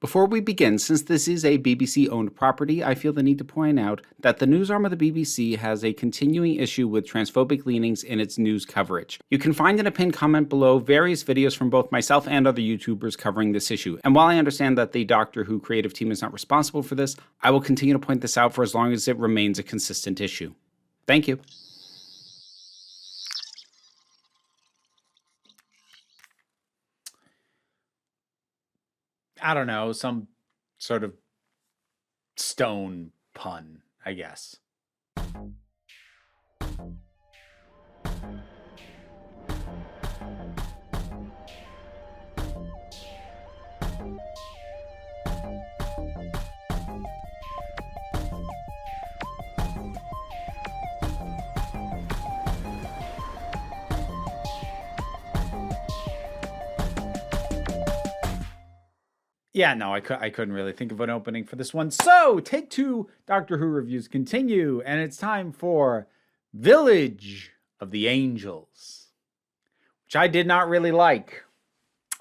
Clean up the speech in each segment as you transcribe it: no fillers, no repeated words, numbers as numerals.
Before we begin, since this is a BBC-owned property, I feel the need to point out that the news arm of the BBC has a continuing issue with transphobic leanings in its news coverage. You can find in a pinned comment below various videos from both myself and other YouTubers covering this issue. And while I understand that the Doctor Who creative team is not responsible for this, I will continue to point this out for as long as it remains a consistent issue. Thank you. I don't know, some sort of stone pun, I guess. Yeah, no, I couldn't really think of an opening for this one. So, Take Two Doctor Who reviews continue, and it's time for Village of the Angels, which I did not really like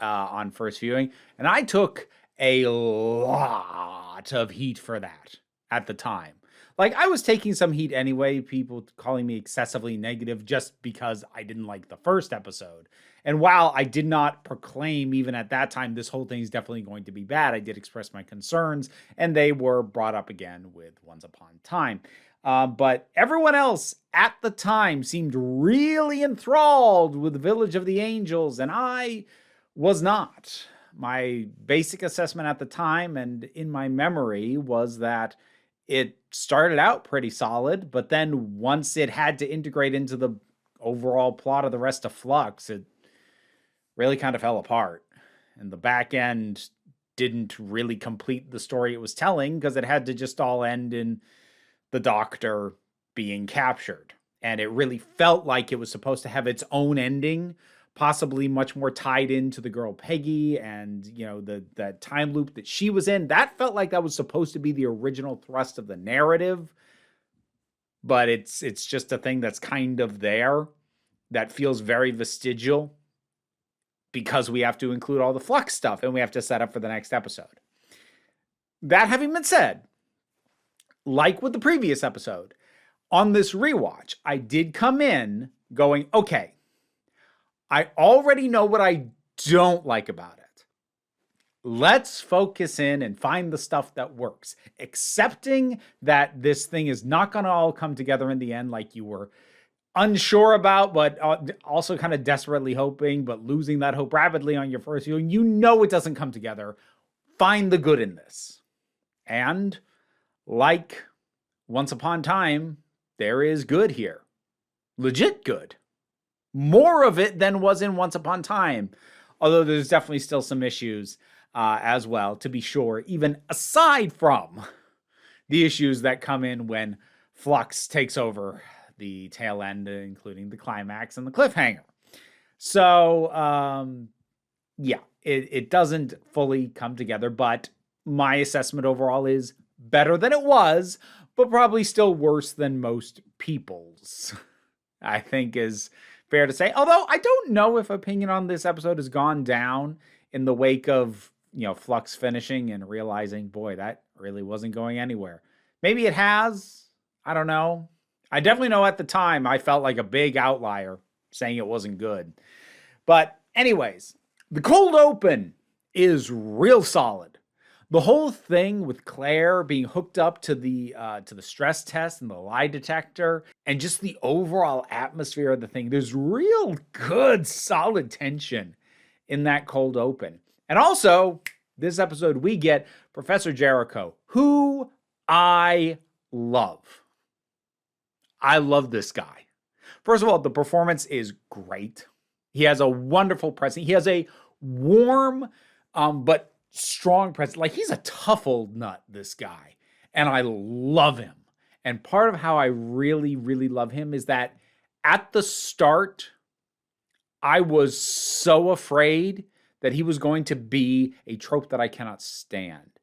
on first viewing, and I took a lot of heat for that at the time. Like, I was taking some heat anyway, people calling me excessively negative just because I didn't like the first episode. And while I did not proclaim even at that time this whole thing is definitely going to be bad, I did express my concerns, and they were brought up again with Once Upon a Time. But everyone else at the time seemed really enthralled with the Village of the Angels, and I was not. My basic assessment at the time and in my memory was that it started out pretty solid, but then once it had to integrate into the overall plot of the rest of Flux, it really kind of fell apart. And the back end didn't really complete the story it was telling because it had to just all end in the Doctor being captured. And it really felt like it was supposed to have its own ending, possibly much more tied into the girl Peggy and, you know, that time loop that she was in. That felt like that was supposed to be the original thrust of the narrative. But it's just a thing that's kind of there that feels very vestigial because we have to include all the Flux stuff and we have to set up for the next episode. That having been said, like with the previous episode, on this rewatch, I did come in going, okay, I already know what I don't like about it. Let's focus in and find the stuff that works. Accepting that this thing is not going to all come together in the end like you were unsure about, but also kind of desperately hoping, but losing that hope rapidly on your first viewing. You know it doesn't come together. Find the good in this. And like Once Upon a Time, there is good here. Legit good. More of it than was in Once Upon a Time. Although there's definitely still some issues as well, to be sure, even aside from the issues that come in when Flux takes over the tail end, including the climax and the cliffhanger. So, yeah, it doesn't fully come together, but my assessment overall is better than it was, but probably still worse than most people's, I think is fair to say. Although I don't know if opinion on this episode has gone down in the wake of, you know, Flux finishing and realizing, boy, that really wasn't going anywhere. Maybe it has. I don't know. I definitely know at the time I felt like a big outlier saying it wasn't good. But anyways, the cold open is real solid. The whole thing with Claire being hooked up to the stress test and the lie detector and just the overall atmosphere of the thing, there's real good, solid tension in that cold open. And also, this episode we get Professor Jericho, who I love. I love this guy. First of all, the performance is great. He has a wonderful presence. He has a warm, but strong presence. Like, he's a tough old nut, this guy. And I love him. And part of how I really, really love him is that at the start, I was so afraid that he was going to be a trope that I cannot stand,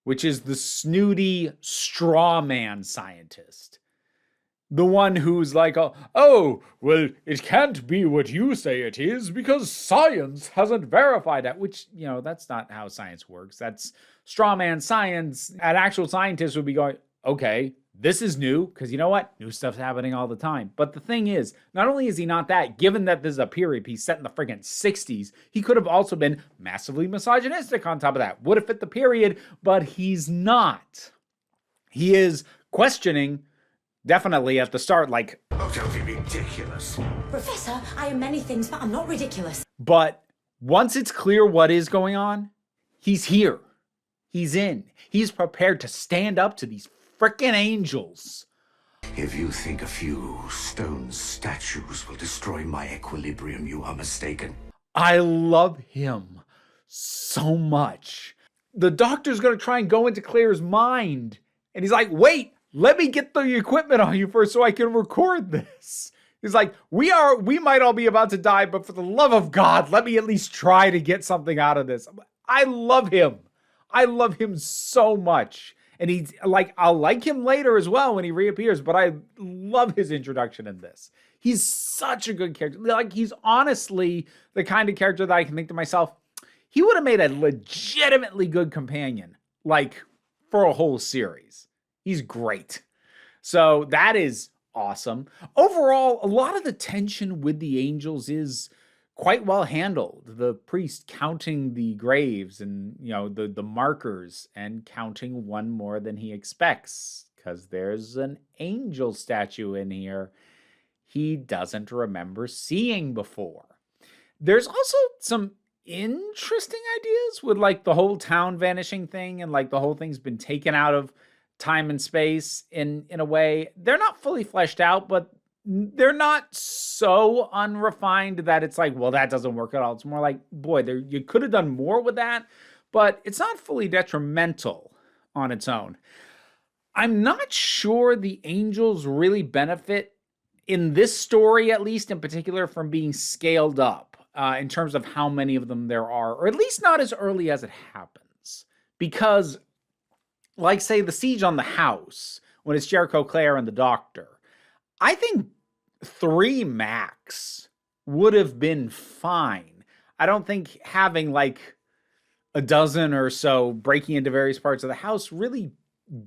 which is the snooty straw man scientist. the one who's like, oh, well, it can't be what you say it is because science hasn't verified that, which, that's not how science works. That's straw man science. An actual scientist would be going, okay, this is new, because you know what? New stuff's happening all the time. But the thing is, not only is he not that, given that this is a period piece set in the friggin' 60s, he could have also been massively misogynistic on top of that. Would have fit the period, but he's not. He is questioning, definitely at the start, like, oh, don't be ridiculous. Professor, I am many things, but I'm not ridiculous. But once it's clear what is going on, he's here. He's in. He's prepared to stand up to these frickin' angels. If you think a few stone statues will destroy my equilibrium, you are mistaken. I love him so much. The doctor's going to try and go into Claire's mind. And he's like, wait, let me get the equipment on you first so I can record this. He's like, we might all be about to die, but for the love of God, let me at least try to get something out of this. I love him. I love him so much. And he's like, I'll like him later as well when he reappears, but I love his introduction in this. He's such a good character. Like, he's honestly the kind of character that I can think to myself, he would have made a legitimately good companion, like, for a whole series. He's great. So that is awesome. Overall, a lot of the tension with the angels is quite well handled. The priest counting the graves and, the markers and counting one more than he expects because there's an angel statue in here he doesn't remember seeing before. There's also some interesting ideas with like the whole town vanishing thing and like the whole thing's been taken out of time and space in a way. They're not fully fleshed out, but they're not so unrefined that it's like, well, that doesn't work at all. It's more like, boy, you could have done more with that, but it's not fully detrimental on its own. I'm not sure the angels really benefit in this story, at least in particular, from being scaled up in terms of how many of them there are, or at least not as early as it happens. Because, like, say, the siege on the house, when it's Jericho, Claire, and the doctor, I think 3 max would have been fine. I don't think having like a dozen or so breaking into various parts of the house really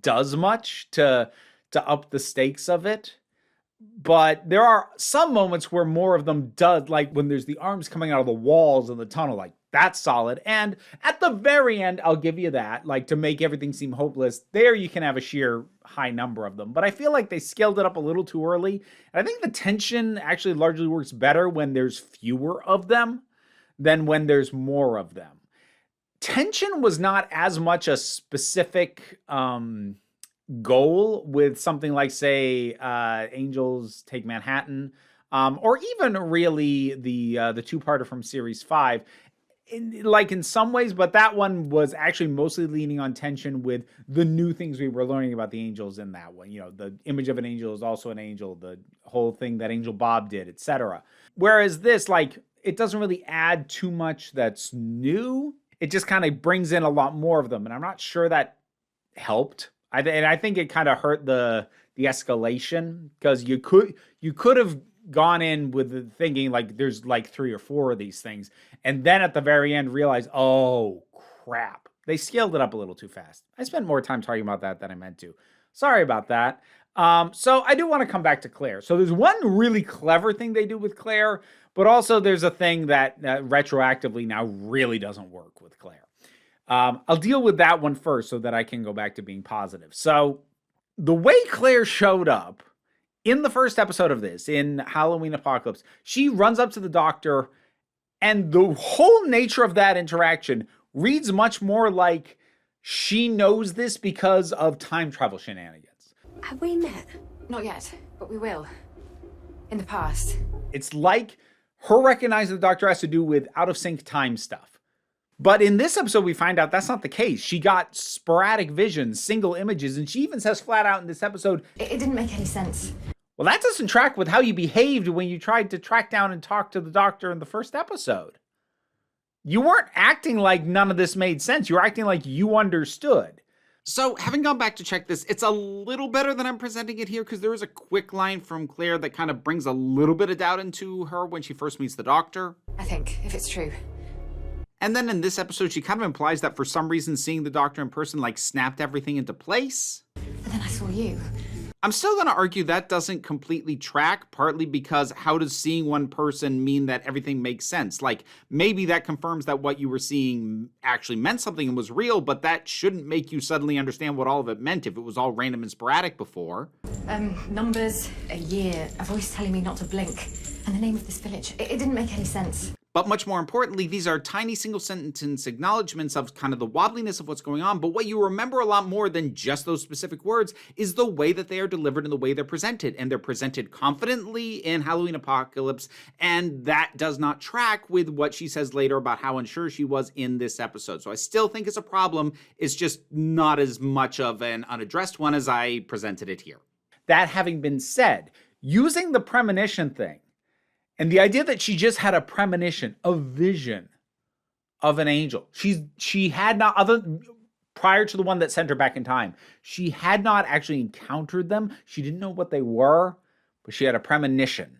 does much to up the stakes of it. But there are some moments where more of them does, like when there's the arms coming out of the walls of the tunnel, like that's solid. And at the very end, I'll give you that, like to make everything seem hopeless, there you can have a sheer high number of them. But I feel like they scaled it up a little too early. And I think the tension actually largely works better when there's fewer of them than when there's more of them. Tension was not as much a specific goal with something like, say, Angels Take Manhattan, or even really the two-parter from Series 5. In some ways, but that one was actually mostly leaning on tension with the new things we were learning about the angels in that one. The image of an angel is also an angel, the whole thing that Angel Bob did, etc. Whereas this, it doesn't really add too much that's new. It just kind of brings in a lot more of them, and I'm not sure that helped. I think it kind of hurt the escalation, because you could have gone in with the thinking like there's like 3 or 4 of these things, and then at the very end realize, oh crap, they scaled it up a little too fast. I spent more time talking about that than I meant to. Sorry about that. So I do want to come back to Claire. So there's one really clever thing they do with Claire, but also there's a thing that retroactively now really doesn't work with Claire. I'll deal with that one first so that I can go back to being positive. So the way Claire showed up in the first episode of this, in Halloween Apocalypse, she runs up to the doctor, and the whole nature of that interaction reads much more like she knows this because of time travel shenanigans. Have we met? Not yet, but we will. In the past. It's like her recognizing the doctor has to do with out-of-sync time stuff. But in this episode, we find out that's not the case. She got sporadic visions, single images, and she even says flat out in this episode, It didn't make any sense. well, that doesn't track with how you behaved when you tried to track down and talk to the doctor in the first episode. You weren't acting like none of this made sense. You were acting like you understood. So, having gone back to check this, it's a little better than I'm presenting it here because there is a quick line from Claire that kind of brings a little bit of doubt into her when she first meets the Doctor. I think, if it's true. And then in this episode, she kind of implies that for some reason seeing the Doctor in person like snapped everything into place. And then I saw you. I'm still going to argue that doesn't completely track, partly because how does seeing one person mean that everything makes sense? Like, maybe that confirms that what you were seeing actually meant something and was real, but that shouldn't make you suddenly understand what all of it meant if it was all random and sporadic before. Numbers, a year, a voice telling me not to blink, and the name of this village. It didn't make any sense. But much more importantly, these are tiny single sentence acknowledgments of kind of the wobbliness of what's going on. But what you remember a lot more than just those specific words is the way that they are delivered and the way they're presented. And they're presented confidently in Halloween Apocalypse. And that does not track with what she says later about how unsure she was in this episode. So I still think it's a problem. It's just not as much of an unaddressed one as I presented it here. That having been said, using the premonition thing, and the idea that she just had a premonition, a vision of an angel. She had not, prior to the one that sent her back in time, she had not actually encountered them. She didn't know what they were, but she had a premonition,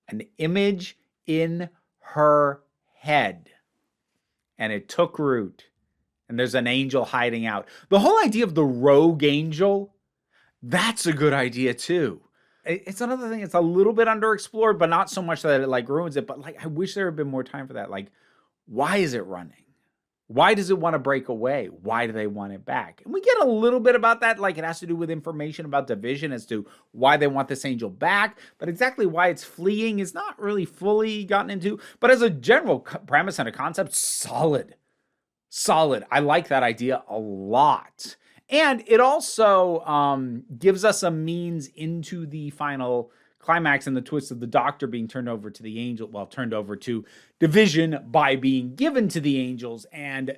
an image in her head. And it took root. And there's an angel hiding out. The whole idea of the rogue angel, that's a good idea too. It's another thing. It's a little bit underexplored, but not so much that it like ruins it. But like, I wish there had been more time for that. Like, why is it running? Why does it want to break away? Why do they want it back? And we get a little bit about that. Like, it has to do with information about division as to why they want this angel back. But exactly why it's fleeing is not really fully gotten into. But as a general premise and a concept, solid. I like that idea a lot. And it also gives us a means into the final climax and the twist of the Doctor being turned over to the angel, well, turned over to division by being given to the angels and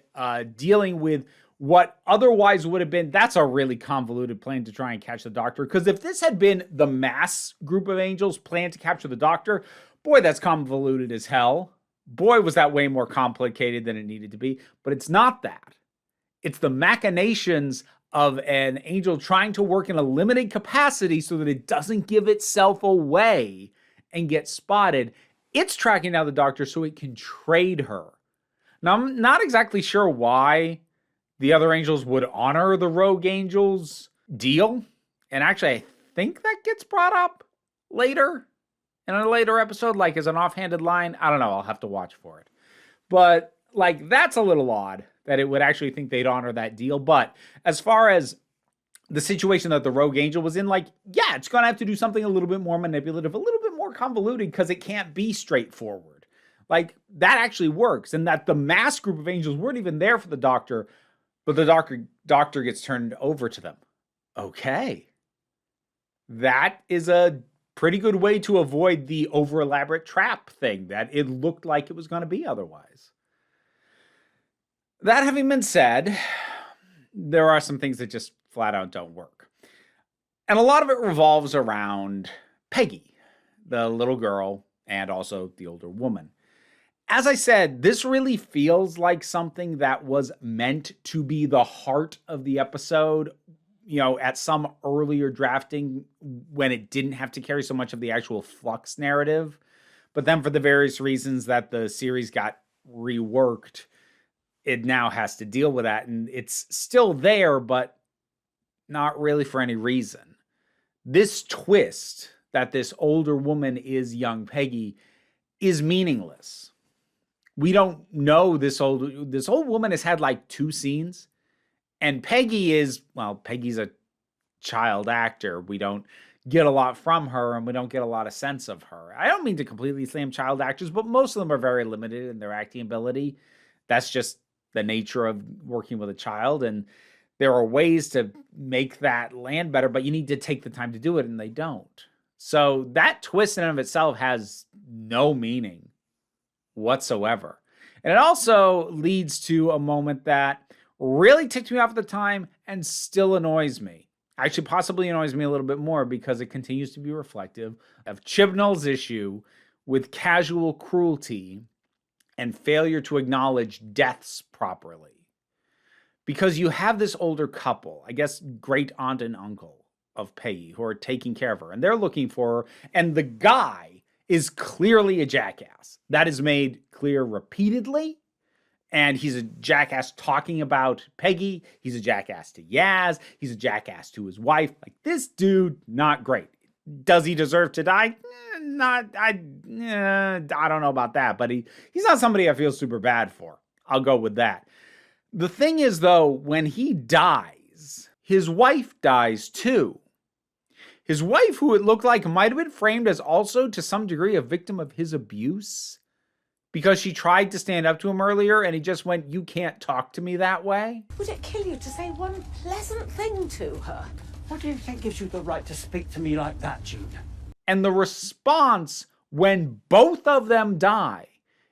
dealing with what otherwise would have been, that's a really convoluted plan to try and catch the Doctor. Because if this had been the mass group of angels planned to capture the Doctor, boy, that's convoluted as hell. Boy, was that way more complicated than it needed to be. But it's not that. It's the machinations of an angel trying to work in a limited capacity so that it doesn't give itself away and get spotted. It's tracking down the Doctor so it can trade her. Now, I'm not exactly sure why the other angels would honor the rogue angel's deal. And actually, I think that gets brought up later in a later episode, like as an offhanded line. I don't know. I'll have to watch for it. But like, that's a little odd that it would actually think they'd honor that deal. But as far as the situation that the rogue angel was in, like, yeah, it's going to have to do something a little bit more manipulative, a little bit more convoluted, because it can't be straightforward. Like, that actually works. And that the mass group of angels weren't even there for the Doctor, but the doctor gets turned over to them. Okay. That is a pretty good way to avoid the over-elaborate trap thing that it looked like it was going to be otherwise. That having been said, there are some things that just flat out don't work. And a lot of it revolves around Peggy, the little girl, and also the older woman. As I said, this really feels like something that was meant to be the heart of the episode, you know, at some earlier drafting when it didn't have to carry so much of the actual Flux narrative. But then for the various reasons that the series got reworked, it now has to deal with that. And it's still there, but not really for any reason. This twist that this older woman is young Peggy is meaningless. We don't know this old woman has had like 2 scenes. And Peggy's a child actor. We don't get a lot from her and we don't get a lot of sense of her. I don't mean to completely slam child actors, but most of them are very limited in their acting ability. That's just the nature of working with a child, and there are ways to make that land better, but you need to take the time to do it, and they don't. So that twist in and of itself has no meaning whatsoever. And it also leads to a moment that really ticked me off at the time and still annoys me. Actually, possibly annoys me a little bit more because it continues to be reflective of Chibnall's issue with casual cruelty and failure to acknowledge deaths properly. because you have this older couple, I guess great aunt and uncle of Peggy, who are taking care of her, and they're looking for her, and the guy is clearly a jackass. That is made clear repeatedly, and he's a jackass talking about Peggy. He's a jackass to Yaz. He's a jackass to his wife. Like, this dude, not great. Does he deserve to die? I don't know about that, but he's not somebody I feel super bad for. I'll go with that. The thing is, though, when he dies, his wife dies too. His wife, who it looked like might have been framed as also to some degree a victim of his abuse, because she tried to stand up to him earlier and he just went, "You can't talk to me that way." Would it kill you to say one pleasant thing to her? What do you think gives you the right to speak to me like that, Jude? And the response when both of them die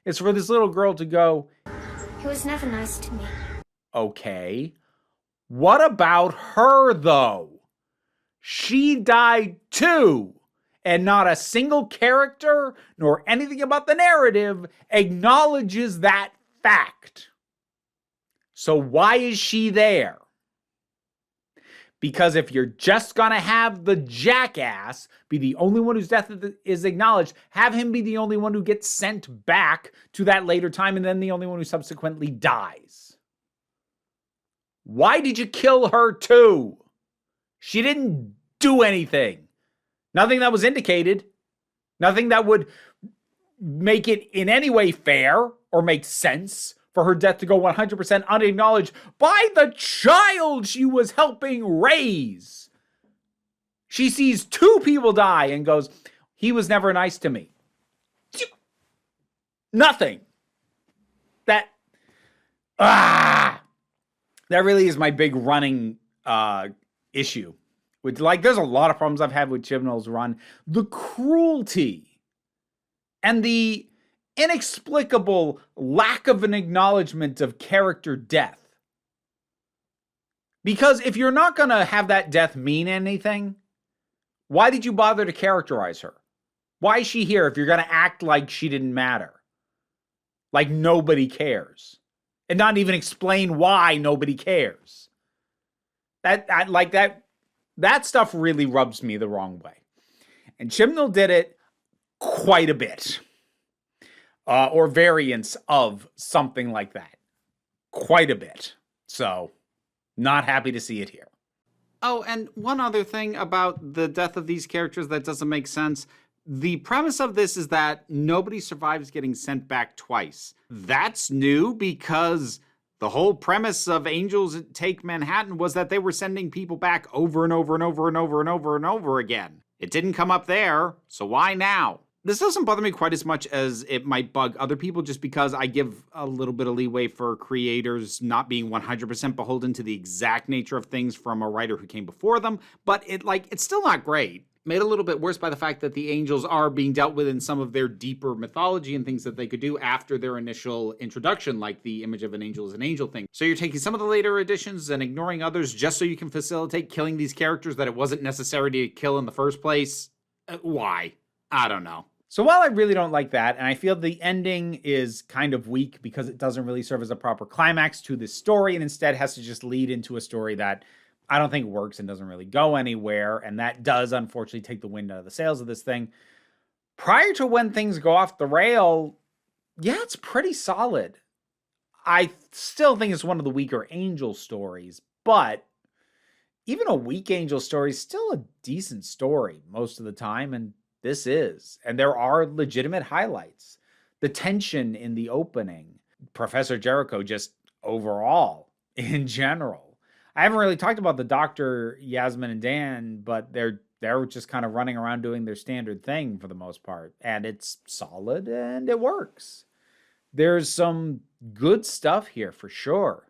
is for this little girl to go, He was never nice to me. "Okay, what about her though? She died too, and not a single character nor anything about the narrative acknowledges that fact. So why is she there? Because if you're just gonna have the jackass be the only one whose death is acknowledged, have him be the only one who gets sent back to that later time and then the only one who subsequently dies. Why did you kill her too? She didn't do anything. Nothing that was indicated. Nothing that would make it in any way fair or make sense for her death to go 100% unacknowledged by the child she was helping raise. She sees two people die and goes, "He was never nice to me." Nothing. That really is my big running issue. With, like, there's a lot of problems I've had with Chibnall's run. The cruelty and the inexplicable lack of an acknowledgement of character death. Because if you're not going to have that death mean anything, why did you bother to characterize her? Why is she here if you're going to act like she didn't matter? Like nobody cares. And not even explain why nobody cares. That stuff really rubs me the wrong way. And Chibnall did it quite a bit. Or variants of something like that. Quite a bit. So, not happy to see it here. Oh, and one other thing about the death of these characters that doesn't make sense. The premise of this is that nobody survives getting sent back twice. That's new because the whole premise of Angels Take Manhattan was that they were sending people back over and over and over and over and over and over again. It didn't come up there, so why now? This doesn't bother me quite as much as it might bug other people, just because I give a little bit of leeway for creators not being 100% beholden to the exact nature of things from a writer who came before them, but it's still not great. Made a little bit worse by the fact that the angels are being dealt with in some of their deeper mythology and things that they could do after their initial introduction, like the image of an angel is an angel thing. So you're taking some of the later additions and ignoring others just so you can facilitate killing these characters that it wasn't necessary to kill in the first place. Why? I don't know. So while I really don't like that, and I feel the ending is kind of weak because it doesn't really serve as a proper climax to this story and instead has to just lead into a story that I don't think works and doesn't really go anywhere, and that does unfortunately take the wind out of the sails of this thing. Prior to when things go off the rail, yeah, it's pretty solid. I still think it's one of the weaker Angel stories, but even a weak Angel story is still a decent story most of the time, and this is. And there are legitimate highlights. The tension in the opening, Professor Jericho just overall, in general. I haven't really talked about the Doctor, Yasmin, and Dan, but they're just kind of running around doing their standard thing for the most part. And it's solid and it works. There's some good stuff here for sure.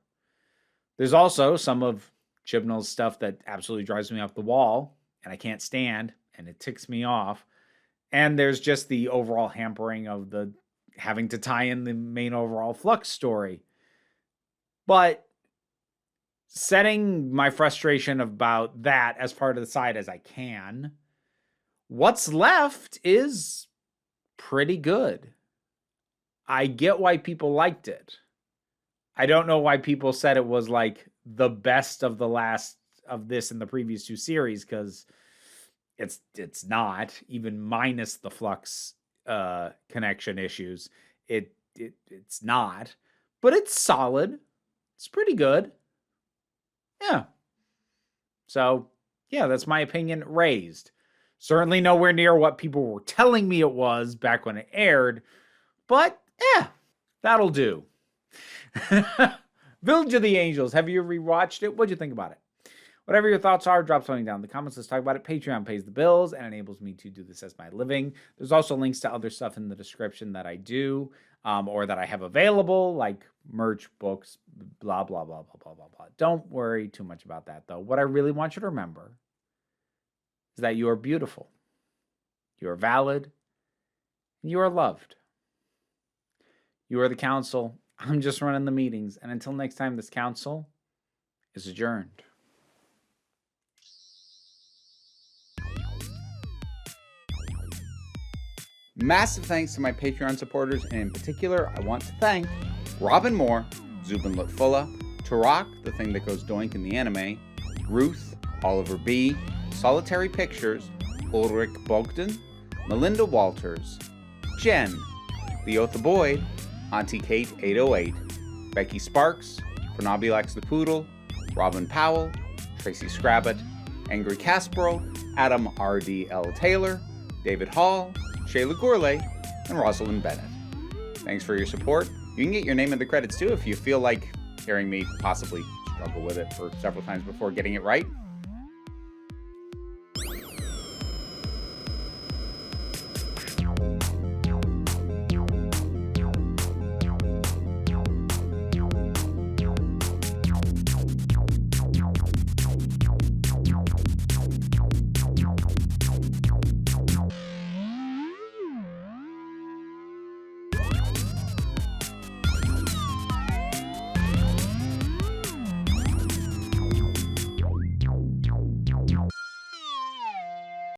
There's also some of Chibnall's stuff that absolutely drives me off the wall and I can't stand and it ticks me off. And there's just the overall hampering of the having to tie in the main overall Flux story. But setting my frustration about that as far to the side as I can, what's left is pretty good. I get why people liked it. I don't know why people said it was like the best of the last of this in the previous two series, because it's not, even minus the Flux connection issues. It's not, but it's solid. It's pretty good. Yeah. So, yeah, that's my opinion raised. Certainly nowhere near what people were telling me it was back when it aired, but yeah, that'll do. Village of the Angels. Have you rewatched it? What'd you think about it? Whatever your thoughts are, drop something down in the comments. Let's talk about it. Patreon pays the bills and enables me to do this as my living. There's also links to other stuff in the description that I do or that I have available, like merch, books, blah, blah, blah, blah, blah, blah, blah. Don't worry too much about that, though. What I really want you to remember is that you are beautiful, you are valid, and you are loved. You are the council. I'm just running the meetings. And until next time, this council is adjourned. Massive thanks to my Patreon supporters, and in particular, I want to thank Robin Moore, Zubin Lutfullah, Tarak, the thing that goes doink in the anime, Ruth, Oliver B., Solitary Pictures, Ulrich Bogdan, Melinda Walters, Jen, Leotha Boyd, Auntie Kate 808, Becky Sparks, Phenobilex the Poodle, Robin Powell, Tracy Scrabbit, Angry Caspero, Adam R.D.L. Taylor, David Hall, Shayla Gourlay, and Rosalind Bennett. Thanks for your support. You can get your name in the credits too if you feel like hearing me possibly struggle with it for several times before getting it right.